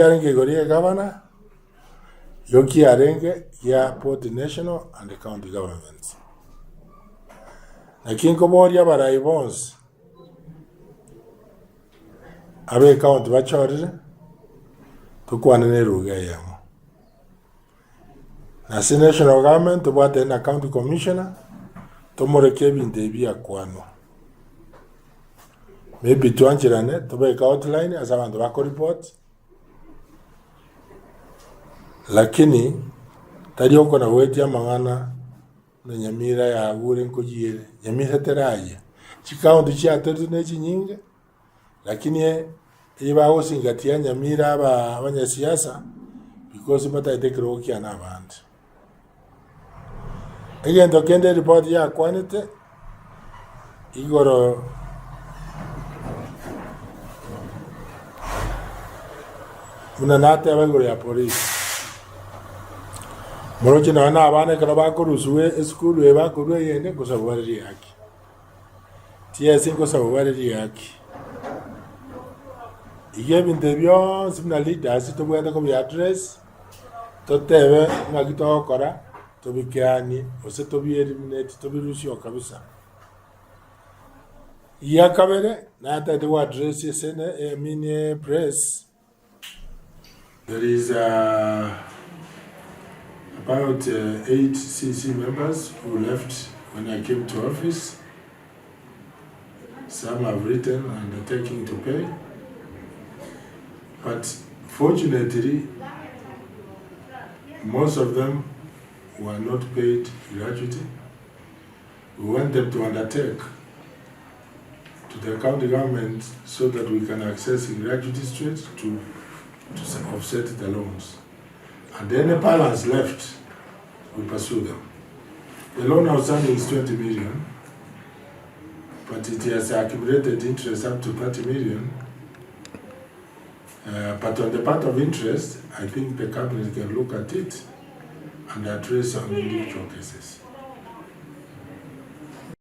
Arenge Goria Governor, Yoki Arenge, ya both the national and the county governments. Na kinko boria baraibons. Abe county bachorire, tukwane ne ruga yamo. Na national government, tubate na county commissioner, tomorekebi ndebi akwano. Maybe tuanchirane, tubeka outline, as abantu bako report. Lakini tadi oko na weti ya mangana na nyamira ya agure nkojire nyamira teraje chikaundi chia tetu nechi nyinge lakini iba osingatia nyamira abanya siasa because mata itekero kia na band egendo kende report ya kwanete igoro unanate abagoro ya polisi Morochi na wana abane kalabako rusuwe skulu eba kurwe yende kusabwari yaki. TSC kusabwari yaki. Iye bintebyo simna leaders to bwenda ko address to tebe ngakito kora to bikiani ose to bi eliminate to bi rusio kabisa. Iya kabere na ata de address sene mini press. There is about 8 CC members who left when I came to office. Some have written undertaking to pay. But fortunately, most of them were not paid gratuity. We want them to undertake to the county government so that we can access gratuity straight to offset the loans. And then the balance left, we pursue them. The loan outstanding is 20 million, but it has accumulated interest up to 30 million. But on the part of interest, I think the cabinet can look at it and address some individual cases.